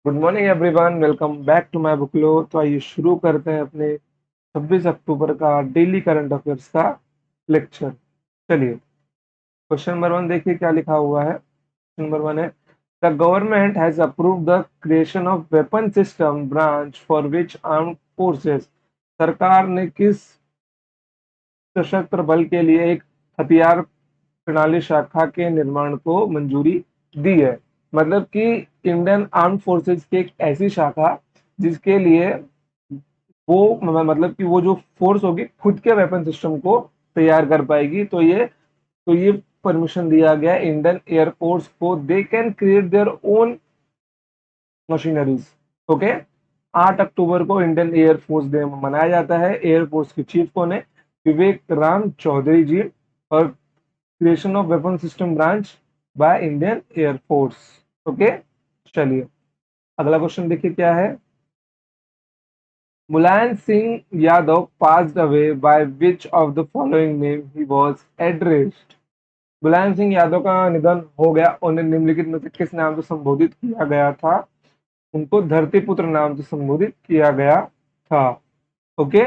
Good morning everyone, welcome back to my बुकलो। तो आइए शुरू करते हैं अपने 26 अक्टूबर का डेली करंट अफेयर्स का लेक्चर। चलिए, क्वेश्चन नंबर 1 देखिए क्या लिखा हुआ है। क्वेश्चन नंबर 1 है, the government has approved the creation of weapon system branch for which armed forces. सरकार ने किस सशस्त्र बल के लिए एक हथियार प्रणाली शाखा के निर्माण को मंजूरी दी है? मतलब कि इंडियन आर्म फोर्सेस की एक ऐसी शाखा जिसके लिए मतलब कि वो जो फोर्स होगी खुद के वेपन सिस्टम को तैयार कर पाएगी। तो ये परमिशन दिया गया है इंडियन एयरफोर्स को। They can create their own machineries. Okay, 8 अक्टूबर को इंडियन एयरफोर्स डे मनाया जाता है। एयरफोर्स के चीफ कौन है? विवेक राम चौधरी जी। और creation of weapon system branch by Indian air force. Okay, चलिए अगला क्वेश्चन देखिए क्या है। Mulayam Singh Yadav passed away by which of the following name he was addressed? Mulayam Singh Yadav का निधन हो गया, उन्हें निम्नलिखित में से किस नाम से संबोधित किया गया था? उनको धरती पुत्र नाम से संबोधित किया गया था। ओके,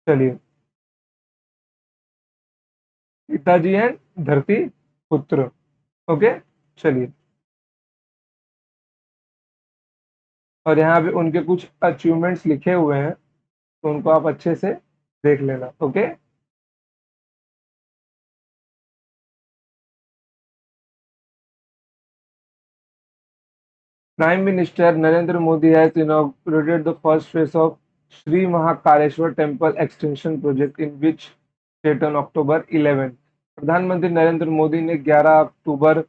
चलिए, पिताजी एंड धरती पुत्र। ओके, चलिए, और यहाँ पे उनके कुछ अचीवमेंट्स लिखे हुए हैं, तो उनको आप अच्छे से देख लेना। Okay, prime minister Narendra Modi has inaugurated the first phase of Sri Mahakaleshwar Temple extension project in which state on October 11। प्रधानमंत्री नरेंद्र मोदी ने 11 अक्टूबर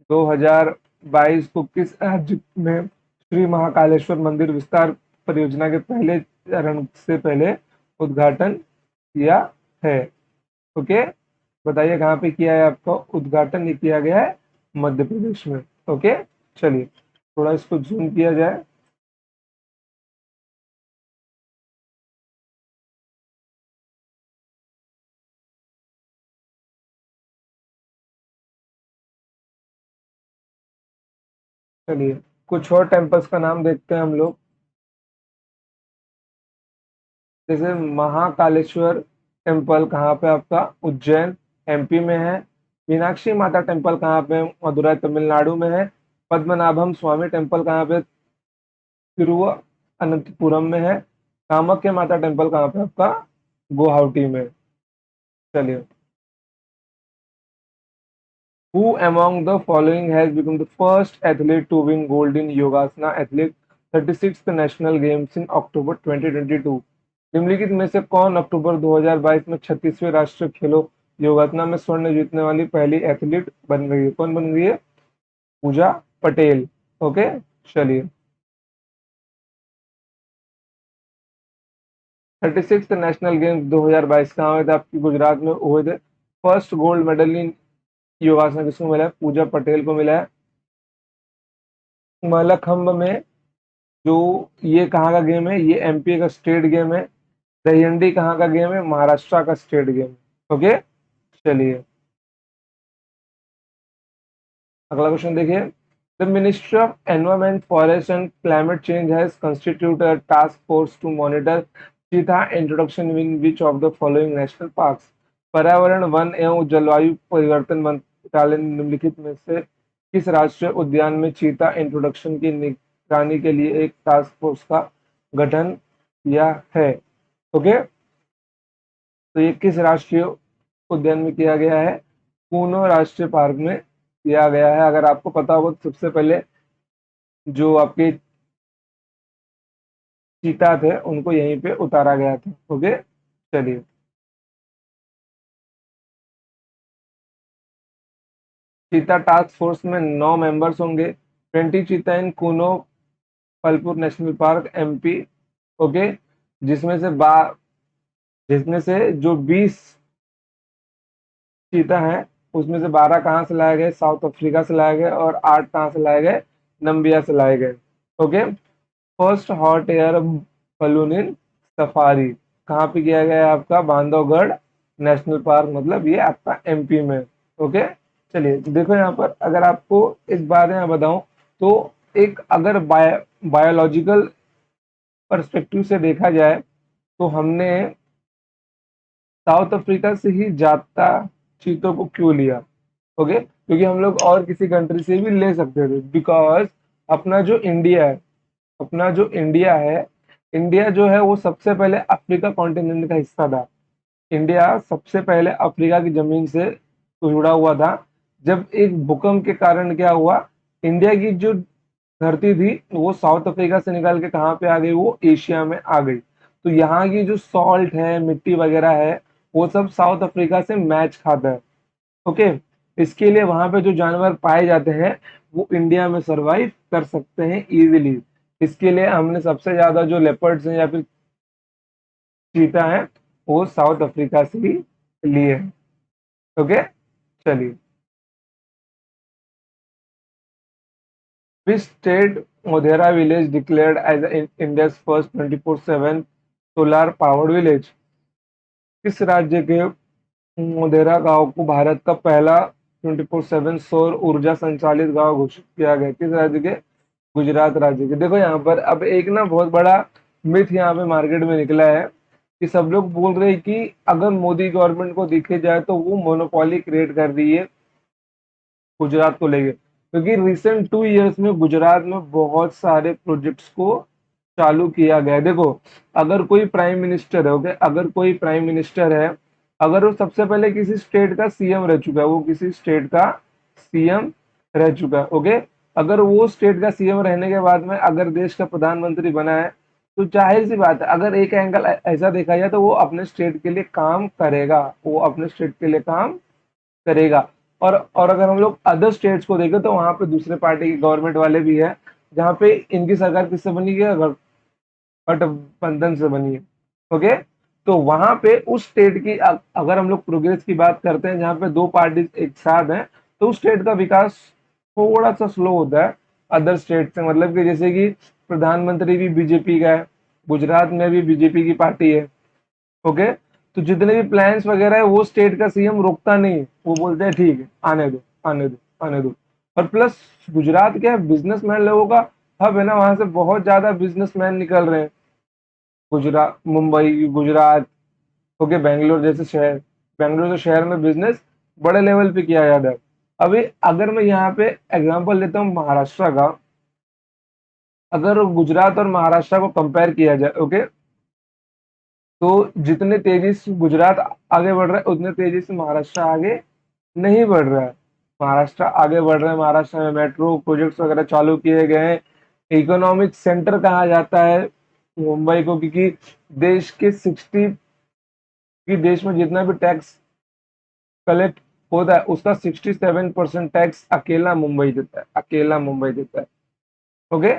2022 को किस राज्य में श्री महाकालेश्वर मंदिर विस्तार परियोजना के पहले चरण से पहले उद्घाटन किया है? ओके, बताइए कहाँ पे किया है आपका उद्घाटन? ये किया गया है मध्य प्रदेश में। ओके, चलिए थोड़ा इसको जूम किया जाए। चलिए कुछ और टेम्पल्स का नाम देखते हैं हम लोग। जैसे महाकालेश्वर टेम्पल कहाँ पे आपका? उज्जैन एमपी में है। मीनाक्षी माता टेम्पल कहाँ पे? मदुरई तमिलनाडु में है। पद्मनाभम स्वामी टेम्पल कहाँ पे? तिरुवनंतपुरम में है। कामाख्या माता टेम्पल कहाँ पे आपका? गुवाहाटी में। चलिए, who among the following has become the first athlete to win gold in Yogasana Athlete 36th National Games in October 2022? निम्नलिखित में से कौन अक्टूबर 2022 में 36वें राष्ट्रीय खेलों योगासना में स्वर्ण जीतने वाली पहली एथलीट बन गई है? कौन बन गई है? पूजा पटेल। ओके, चलिए, 36th नेशनल गेम्स 2022 कहाँ हुए थे? आपकी गुजरात में हुए थे। फर्स्ट गोल्ड मेडल इन योगासना किसको मिला है? पूजा पटेल को मिला है। मल्लखंब में जो ये कहाँ का गेम है? ये एमपी का स्टेट गेम है। दहीहंडी कहाँ का गेम है? महाराष्ट्र का स्टेट गेम। ओके, चलिए अगला क्वेश्चन देखिए। The ministry of environment forest and climate change has constituted a task force to monitor cheetah introduction in which of the following national parks. पर्यावरण वन एवं जलवायु परिवर्तन मंत्रालय ने निम्नलिखित में से किस राष्ट्रीय उद्यान में चीता इंट्रोडक्शन की निगरानी के लिए एक टास्क फोर्स का गठन किया है? ओके, तो ये किस राष्ट्रीय उद्यान में किया गया है? कूनो राष्ट्रीय पार्क में किया गया है। अगर आपको पता होगा तो सबसे पहले जो आपके चीता थे उनको यहीं पे उतारा गया था। ओके, चलिए, चीता टास्क फोर्स में 9 मेंबर्स होंगे। 20 cheetah in Kuno Palpur national park MP. Okay, जिसमें से बा जिसमें से जो 20 चीता हैं उसमें से 12 कहाँ से लाए गए? साउथ अफ्रीका से लाए गए। और 8 कहाँ से लाए गए? नम्बिया से लाए गए। Okay, first hot air balloon in safari कहाँ पे किया गया है? आपका बांधवगढ़ नेशनल पार्क, मतलब ये आपका एमपी में। ओके, चलिए देखो यहाँ पर, अगर आपको इस बारे में बताऊं तो एक अगर बायोलॉजिकल पर्सपेक्टिव से देखा जाए तो हमने साउथ अफ्रीका से ही जाता चीतों को क्यों लिया? ओके, क्योंकि हम लोग और किसी कंट्री से भी ले सकते थे, बिकॉज अपना जो इंडिया है अपना जो इंडिया है इंडिया जो है वो सबसे पहले अफ्रीका कॉन्टिनेंट का हिस्सा था। इंडिया सबसे पहले अफ्रीका की जमीन से जुड़ा हुआ था। जब एक भूकंप के कारण क्या हुआ, इंडिया की जो धरती थी वो साउथ अफ्रीका से निकल के कहाँ पे आ गई, वो एशिया में आ गई। तो यहाँ की जो सॉल्ट है, मिट्टी वगैरह है, वो सब साउथ अफ्रीका से मैच खाता है। ओके, इसके लिए वहां पे जो जानवर पाए जाते हैं वो इंडिया में सरवाइव कर सकते हैं इजीली। इसके लिए हमने सबसे ज्यादा जो लेपर्ड्स हैं या फिर चीता है वो साउथ अफ्रीका से ही लिए हैं। ओके, चलिए। Which state Modhera village declared as India first 24/7 solar powered village? किस राज्य के मोधेरा गांव को भारत का पहला 24/7 सौर ऊर्जा संचालित गांव घोषित किया गया? किस राज्य के? गुजरात राज्य के। देखो यहाँ पर अब एक ना बहुत बड़ा मिथ यहाँ पे मार्केट में निकला है कि सब लोग बोल रहे हैं कि अगर मोदी गवर्नमेंट को देखे जाए तो वो मोनोपोली क्रिएट कर रही है गुजरात को लेके, क्योंकि रिसेंट 2 इयर्स में गुजरात में बहुत सारे प्रोजेक्ट्स को चालू किया गया है। देखो, अगर कोई प्राइम मिनिस्टर है, ओके, अगर कोई प्राइम मिनिस्टर है, अगर वो सबसे पहले किसी स्टेट का सीएम रह चुका है, वो किसी स्टेट का सीएम रह चुका है, ओके, अगर वो स्टेट का सीएम रहने के बाद में अगर देश का प्रधानमंत्री बना है, तो जाहिर सी बात है अगर एक एंगल ऐसा देखा जाए तो वो अपने स्टेट के लिए काम करेगा, वो अपने स्टेट के लिए काम करेगा। और अगर हम लोग अदर स्टेट्स को देखें तो वहां पे दूसरे पार्टी के गवर्नमेंट वाले भी है, जहाँ पे इनकी सरकार किससे बनी है? गठबंधन से बनी है। ओके, तो वहां पे उस स्टेट की अगर हम लोग प्रोग्रेस की बात करते हैं जहाँ पे दो पार्टी एक साथ हैं, तो उस स्टेट का विकास थोड़ा सा स्लो होता है अदर स्टेट से। मतलब कि जैसे कि प्रधानमंत्री भी बीजेपी का है, गुजरात में भी बीजेपी की पार्टी है। ओके, तो जितने भी प्लान्स वगैरह है वो स्टेट का सीएम रोकता नहीं है, वो बोलते हैं ठीक है, आने दो, आने दो, आने दो। और प्लस गुजरात क्या है, बिजनेसमैन लोगों का हब है ना, वहां से बहुत ज्यादा बिजनेसमैन निकल रहे हैं। गुजरात, मुंबई, गुजरात, ओके, बेंगलोर जैसे शहर, बेंगलोर के शहर में बिजनेस बड़े लेवल पे किया जाता है। अभी अगर मैं यहाँ पे एग्जांपल लेता हूँ महाराष्ट्र का, अगर गुजरात और महाराष्ट्र को कंपेयर किया जाए, ओके, तो जितने तेजी से गुजरात आगे बढ़ रहा है उतने तेजी से महाराष्ट्र आगे नहीं बढ़ रहा है। महाराष्ट्र आगे बढ़ रहा है, महाराष्ट्र में मेट्रो प्रोजेक्ट्स वगैरह चालू किए गए हैं। इकोनॉमिक सेंटर कहा जाता है मुंबई को, क्योंकि देश के 60 की देश में जितना भी टैक्स कलेक्ट होता है उसका 67% टैक्स अकेला मुंबई देता है, अकेला मुंबई देता है। ओके,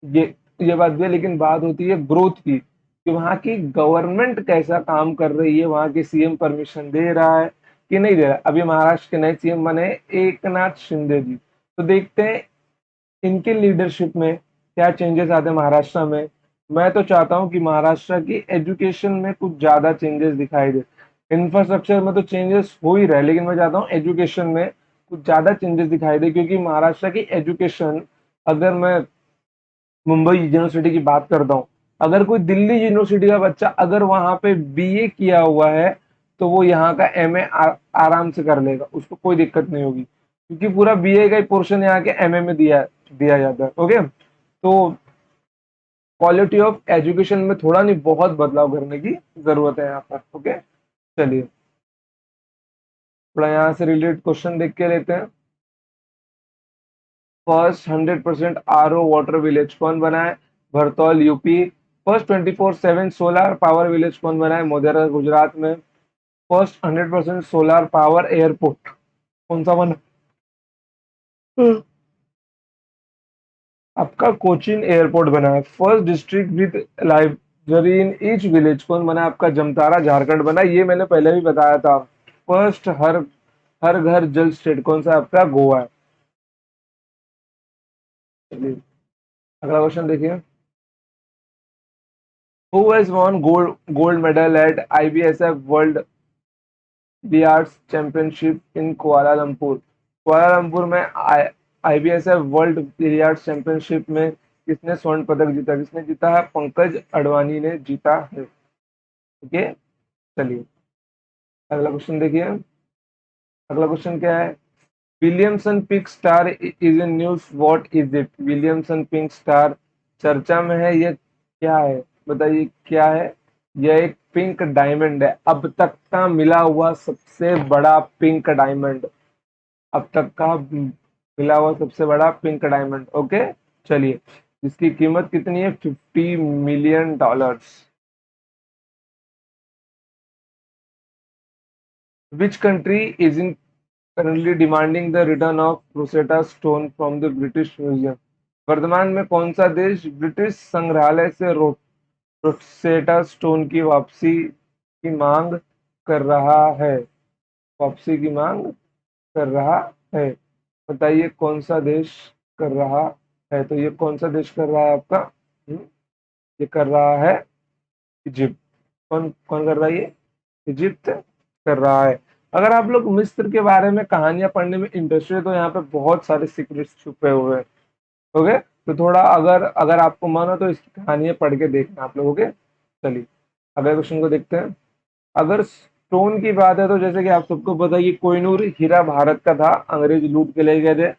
ये ये बात भी है, लेकिन बात होती है ग्रोथ की कि वहां की गवर्नमेंट कैसा काम कर रही है, वहां के सीएम परमिशन दे रहा है कि नहीं दे रहा है। अभी महाराष्ट्र के नए सीएम बने एकनाथ शिंदे जी, तो देखते हैं इनके लीडरशिप में क्या चेंजेस आते हैं महाराष्ट्र में। मैं तो चाहता हूं कि महाराष्ट्र की एजुकेशन में कुछ ज्यादा चेंजेस दिखाई दे। इंफ्रास्ट्रक्चर में तो चेंजेस हो ही रहा है, लेकिन मैं चाहता हूँ एजुकेशन में कुछ ज्यादा चेंजेस दिखाई दे, क्योंकि महाराष्ट्र की एजुकेशन, अगर मैं मुंबई यूनिवर्सिटी की बात करता हूँ, अगर कोई दिल्ली यूनिवर्सिटी का बच्चा अगर वहां पे बीए किया हुआ है तो वो यहाँ का एमए आराम से कर लेगा, उसको कोई दिक्कत नहीं होगी, क्योंकि पूरा बीए का ही पोर्शन यहाँ के एमए में दिया दिया जाता है। ओके, तो क्वालिटी ऑफ एजुकेशन में थोड़ा नहीं बहुत बदलाव करने की जरूरत है यहाँ पर। ओके, चलिए थोड़ा यहाँ से रिलेटेड क्वेश्चन देख के लेते हैं। फर्स्ट 100% आरओ वाटर विलेज कौन बना है? Bhartaul UP. First 24/7 solar power village कौन बना है? मोढेरा गुजरात में। फर्स्ट 100% सोलर पावर एयरपोर्ट कौन सा बना? आपका कोचिन एयरपोर्ट बना है। First district with library in each village कौन बना है? आपका जमतारा झारखंड बना है, ये मैंने पहले भी बताया था। फर्स्ट हर हर घर जल स्टेट कौन सा है? आपका गोवा है। चलिए अगला क्वेश्चन देखिए। Who has won gold medal at IBSF world billiards championship in Kuala Lumpur? Kuala Lumpur में आईबीएसएफ वर्ल्ड बिलियर्ड चैंपियनशिप में किसने स्वर्ण पदक जीता? किसने जीता है? पंकज अडवाणी ने जीता है। ठीक है, चलिए अगला क्वेश्चन देखिए। अगला क्वेश्चन क्या है? Williamson pink star is in news, what is it? Williamson pink star चर्चा में है, ये क्या है? बताइए क्या है? यह एक पिंक डायमंड है, अब तक का मिला हुआ सबसे बड़ा पिंक डायमंड, अब तक का मिला हुआ सबसे बड़ा पिंक डायमंड। ओके, चलिए इसकी कीमत कितनी है? $50 million. Which country is in currently demanding the return of Rosetta Stone from the British Museum? वर्तमान में कौन सा देश ब्रिटिश संग्रहालय से रोसेटा स्टोन की वापसी की मांग कर रहा है? वापसी की मांग कर रहा है, बताइए कौन सा देश कर रहा है? तो ये कौन सा देश कर रहा है आपका? ये कर रहा है इजिप्ट। कौन कौन कर रहा है ये? इजिप्ट कर रहा है। अगर आप लोग मिस्र के बारे में कहानियां पढ़ने में इंटरेस्टेड है तो यहाँ पे बहुत सारे सीक्रेट्स छुपे हुए हैं। ओके, तो थोड़ा अगर अगर आपको मन हो तो इसकी कहानियां पढ़ के देखना आप लोग। ओके, चलिए अगले क्वेश्चन को देखते हैं। अगर स्टोन की बात है तो जैसे कि आप सबको पता है कि कोहिनूर हीरा भारत का था, अंग्रेज लूट के ले गए थे।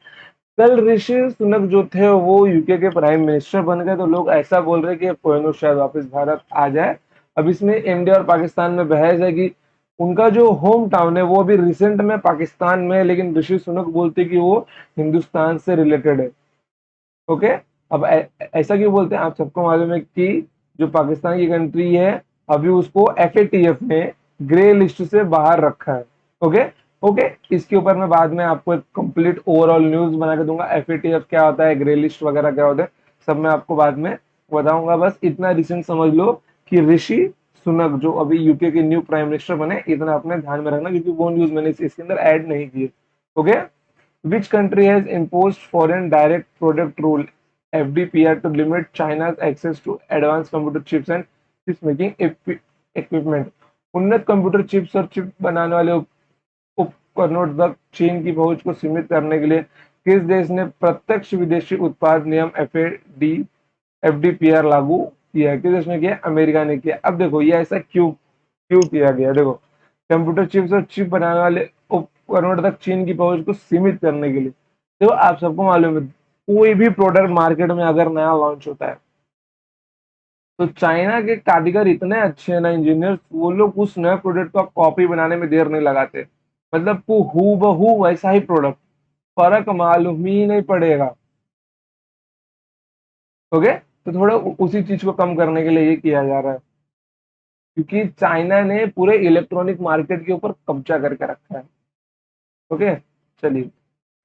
कल ऋषि सुनक जो थे वो यूके के प्राइम मिनिस्टर बन गए, तो लोग ऐसा बोल रहे कि कोहिनूर शायद वापस भारत आ जाए। अब इसमें इंडिया और पाकिस्तान में बहस है कि उनका जो होम टाउन है वो अभी रिसेंट में पाकिस्तान में है, लेकिन ऋषि सुनक बोलते कि वो हिंदुस्तान से रिलेटेड है। ओके, अब ऐसा क्यों बोलते हैं? आप सबको मालूम है कि जो पाकिस्तान की कंट्री है अभी उसको एफएटीएफ ने ग्रे लिस्ट से बाहर रखा है। ओके ओके, इसके ऊपर मैं बाद में आपको एक कंप्लीट ओवरऑल न्यूज बना के दूंगा। एफएटीएफ क्या होता है, ग्रे लिस्ट वगैरह क्या होता है, सब मैं आपको बाद में बताऊंगा। बस इतना रिसेंट समझ लो कि ऋषि सुनक जो अभी यूके के न्यू प्राइम मिनिस्टर बने, इतना अपने ध्यान में रखना क्योंकि वो न्यूज मैंने इसके अंदर ऐड नहीं की है। Okay, which country has imposed foreign direct product rule FDPR to limit China's access to advanced computer chips and chips making equipment? उन्नत कंप्यूटर चिप्स और चिप बनाने वाले उपकरणों तक चीन की पहुंच को सीमित करने के लिए किस देश ने प्रत्यक्ष विदेशी उत्पाद नियम एफडीपीआर लागू किया है? किस देश ने किया? अमेरिका ने किया। अब देखो ये ऐसा क्यों क्यों किया गया? देखो, कंप्यूटर चिप्स और चिप बनाने वाले उपकरणों तक चीन की पहुंच को सीमित करने के लिए। देखो आप सबको मालूम है कोई भी प्रोडक्ट मार्केट में अगर नया लॉन्च होता है तो चाइना के कारीगर इतने अच्छे हैं ना, इंजीनियर, वो लोग उस नए प्रोडक्ट का कॉपी बनाने में देर नहीं लगाते। मतलब वो हूबहू वैसा ही प्रोडक्ट, फर्क मालूम ही नहीं पड़ेगा। ओके, तो थोड़ा उसी चीज को कम करने के लिए ये किया जा रहा है क्योंकि चाइना ने पूरे इलेक्ट्रॉनिक मार्केट के ऊपर कब्जा करके रखा है। ओके, चलिए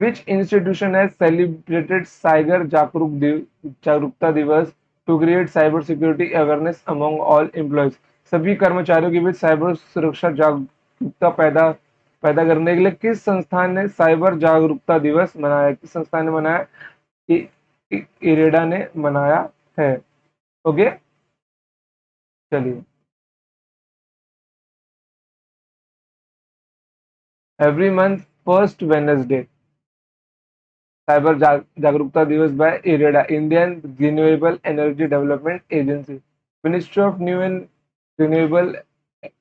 which institution has celebrated cyber जागरूकता दिवस to create cyber security awareness among all employees? सभी कर्मचारियों के बीच साइबर सुरक्षा जागरूकता पैदा पैदा करने के लिए किस संस्थान ने साइबर जागरूकता दिवस मनाया? किस संस्थान ने मनाया? इरेडा ने मनाया है। ओके, चलिए every month first Wednesday cyber जागरूकता दिवस by IREDA, Indian Renewable Energy Development Agency. Ministry of New and Renewable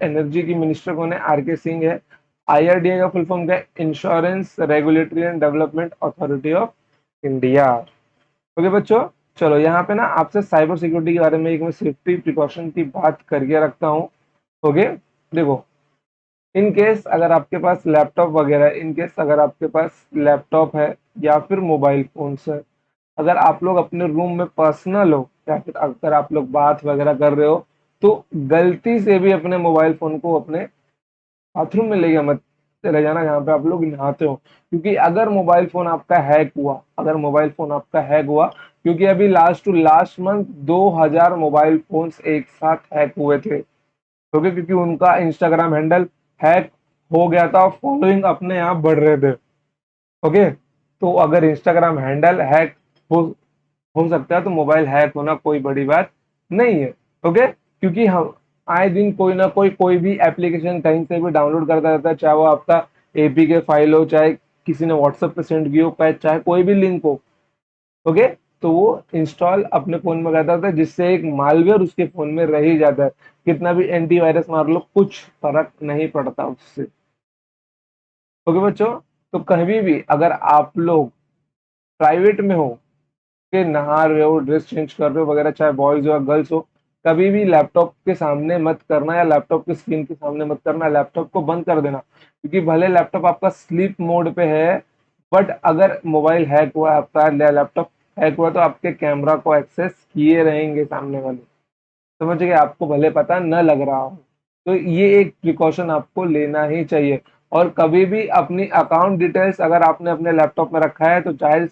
Energy की मिनिस्टर कौन है? आर के सिंह है। आईआरडीए का फुल फॉर्म क्या है? Insurance regulatory and development authority of India. Okay बच्चों, चलो यहाँ पे ना आपसे साइबर सिक्योरिटी के बारे में एक मैं सेफ्टी प्रिकॉशन की बात करके रखता हूँ। ओके, देखो इन केस अगर आपके पास लैपटॉप वगैरह, इन केस अगर आपके पास लैपटॉप है या फिर मोबाइल फोन है, अगर आप लोग अपने रूम में पर्सनल हो या फिर अगर आप लोग बात वगैरह कर रहे हो तो गलती से भी अपने मोबाइल फोन को अपने बाथरूम में लेके मत चले जाना जहाँ पे आप लोग नहाते हो। क्योंकि अगर मोबाइल फोन आपका हैक हुआ, अगर मोबाइल फोन आपका हैक हुआ, क्योंकि अभी last to last month 2000 mobile phones एक साथ हैक हुए थे। ओके, क्योंकि उनका इंस्टाग्राम हैंडल हैक हो गया था और फॉलोइंग अपने आप बढ़ रहे थे। ओके, तो अगर इंस्टाग्राम हैंडल हैक हो हो सकता है तो मोबाइल हैक होना कोई बड़ी बात नहीं है। ओके, क्योंकि हम आए दिन कोई ना कोई भी एप्लीकेशन कहीं से भी डाउनलोड करता रहता है, चाहे वो आपका एपीके फाइल हो, चाहे किसी ने व्हाट्सएप पे सेंड की हो, चाहे कोई भी लिंक हो, ओके, तो वो इंस्टॉल अपने फोन में करता था, जिससे एक मालवेयर उसके फोन में रह ही जाता है। कितना भी एंटीवायरस मार लो, कुछ फर्क नहीं पड़ता उससे। ओके बच्चों, तो कभी भी अगर आप लोग प्राइवेट में हो, के नहा रहे हो, ड्रेस चेंज कर रहे हो वगैरह, चाहे बॉयज हो या गर्ल्स हो, कभी भी लैपटॉप के सामने मत करना या लैपटॉप की स्क्रीन के सामने मत करना, लैपटॉप को बंद कर देना। क्योंकि भले लैपटॉप आपका स्लीप मोड पे है, बट अगर मोबाइल हैक हुआ आपका या लैपटॉप हैक हुआ, तो आपके कैमरा को एक्सेस किए रहेंगे सामने वाले। समझ गए? आपको भले पता न लग रहा हो, तो ये एक प्रिकॉशन आपको लेना ही चाहिए। और कभी भी अपनी अकाउंट डिटेल्स अगर आपने अपने लैपटॉप में रखा है, तो चाहे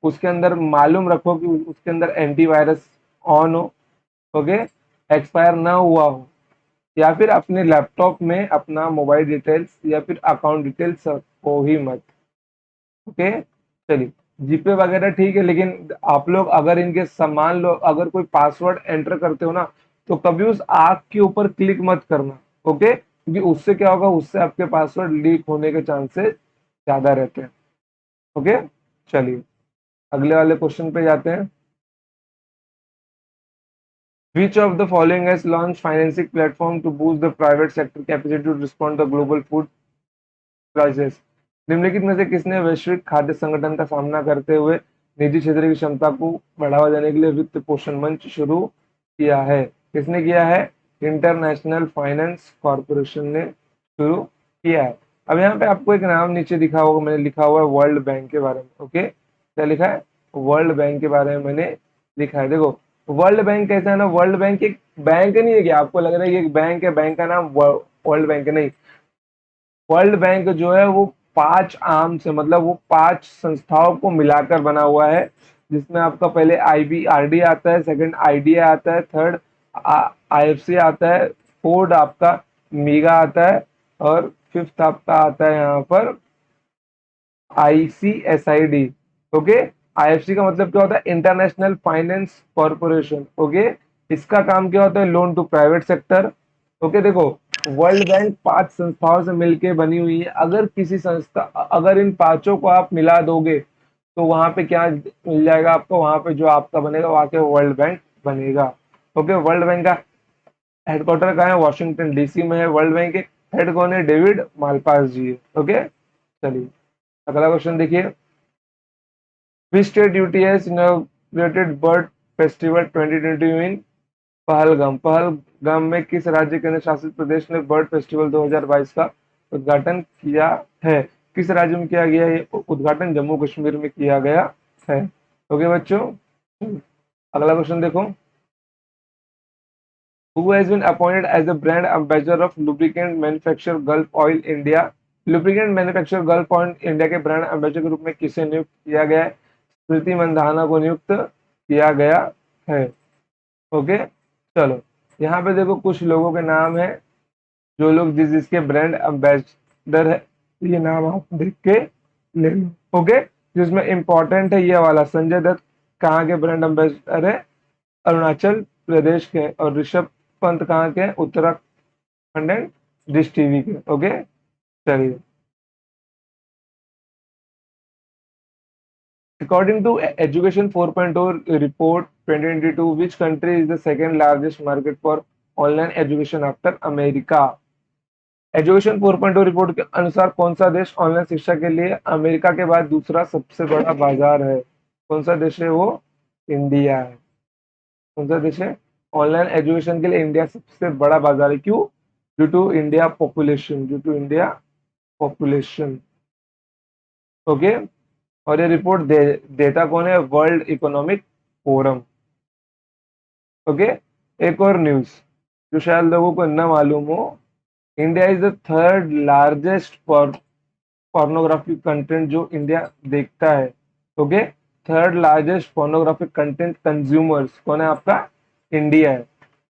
उसके अंदर मालूम रखो कि उसके अंदर एंटीवायरस ऑन हो, ओके, एक्सपायर ना हुआ हो, या फिर अपने लैपटॉप में अपना मोबाइल डिटेल्स या फिर अकाउंट डिटेल्स रखो ही मत। ओके, चलिए, जीपे वगैरह ठीक है, लेकिन आप लोग अगर इनके सामान लो, अगर कोई पासवर्ड एंटर करते हो ना, तो कभी उस आग के ऊपर क्लिक मत करना। ओके, क्योंकि उससे क्या होगा, उससे आपके पासवर्ड लीक होने के चांसेस ज्यादा रहते हैं। ओके, चलिए अगले वाले क्वेश्चन पे जाते हैं। Which of the following has launched financing platform to boost the private sector capacity to respond to global food crisis? निम्नलिखित में से किसने वैश्विक खाद्य संगठन का सामना करते हुए निजी क्षेत्र की क्षमता को बढ़ावा देने के लिए वित्त पोषण मंच शुरू किया है? किसने किया है? इंटरनेशनल फाइनेंस कॉरपोरेशन ने शुरू किया है। अब यहाँ पे आपको एक नाम नीचे दिखा होगा, मैंने लिखा हुआ है वर्ल्ड बैंक के बारे में। ओके, क्या लिखा है? वर्ल्ड बैंक के बारे में मैंने लिखा है। देखो, वर्ल्ड बैंक कैसा है ना, वर्ल्ड बैंक एक बैंक नहीं है कि आपको लग रहा है कि एक बैंक है, बैंक का नाम वर्ल्ड बैंक है, नहीं। वर्ल्ड बैंक जो है वो 5 आर्म से, मतलब वो 5 संस्थाओं को मिलाकर बना हुआ है, जिसमें आपका पहले IBRD आता है, सेकंड IDA आता है, थर्ड IFC आता है, फोर्थ आपका मीगा आता है, और फिफ्थ आपका आता है यहाँ पर ICSID। ओके, IFC का मतलब क्या होता है? International finance corporation. ओके, इसका काम क्या होता है? Loan to private sector. Okay, देखो, वर्ल्ड बैंक 5 संस्थाओं से मिलकर बनी हुई है। अगर किसी संस्था, अगर इन पांचों को आप मिला दोगे, तो वहां पे क्या मिल जाएगा आपको? वहां पे जो आपका बनेगा, वहां के वर्ल्ड बैंक बनेगा। ओके, वर्ल्ड बैंक का हेडक्वार्टर कहाँ है? वॉशिंगटन DC में है वर्ल्ड बैंक के। हेड कौन है? डेविड मालपास जी है। ओके, चलिए अगला क्वेश्चन देखिए। Which state UT has inaugurated Bird Festival 2020 in Pahalgam? Pahalgam में किस राज्य केंद्र शासित प्रदेश ने बर्ड फेस्टिवल 2022 का उद्घाटन किया है? किस राज्य में किया गया है उद्घाटन? जम्मू कश्मीर में किया गया है। ओके बच्चों, अगला क्वेश्चन देखो। Who has been appointed as the brand ambassador of lubricant manufacturer Gulf Oil India? Lubricant manufacturer gulf oil India के ब्रांड एम्बेसडर के रूप में किसे नियुक्त किया गया है? स्मृति मंदाना को नियुक्त किया गया है। ओके, चलो यहाँ पे देखो कुछ लोगों के नाम है, जो लोग जिसके ब्रांड एम्बेसडर है, ये नाम आप देख के ले लो। ओके, जिसमें इंपॉर्टेंट है ये वाला, संजय दत्त कहाँ के ब्रांड एम्बेसडर है? अरुणाचल प्रदेश के। और ऋषभ पंत कहाँ के? उत्तराखंड एंड डिश टीवी के। ओके, चलिए। According to Education 4.0 report 2022, which country is the second largest market for online education after America? Education 4.0 report के अनुसार कौन सा देश ऑनलाइन शिक्षा के लिए अमेरिका के बाद दूसरा सबसे बड़ा बाजार है? कौन सा देश है वो? इंडिया है। कौन सा देश है? ऑनलाइन एजुकेशन के लिए इंडिया सबसे बड़ा बाजार है। क्यों? Due to India population, due to India population. Okay, और ये रिपोर्ट देता कौन है? World economic forum. ओके, एक और न्यूज जो शायद लोगों को न मालूम हो। India is the third largest pornographic content जो इंडिया देखता है। Okay, third largest pornographic content consumers कौन है आपका? इंडिया है।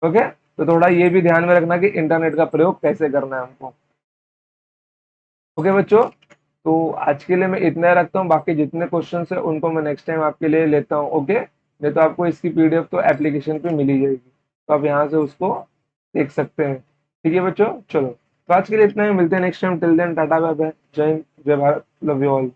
ओके, तो थोड़ा ये भी ध्यान में रखना कि इंटरनेट का प्रयोग कैसे करना है हमको। ओके बच्चों, तो आज के लिए मैं इतना ही रखता हूँ, बाकी जितने क्वेश्चन है उनको मैं नेक्स्ट टाइम आपके लिए लेता हूँ। ओके, नहीं तो आपको इसकी PDF तो एप्लीकेशन पे मिल ही जाएगी, तो आप यहाँ से उसको देख सकते हैं। ठीक है बच्चों, चलो तो आज के लिए इतना ही, मिलते हैं next time. Till then tata bye bye, जय हिंद, जय भारत, लव यू ऑल।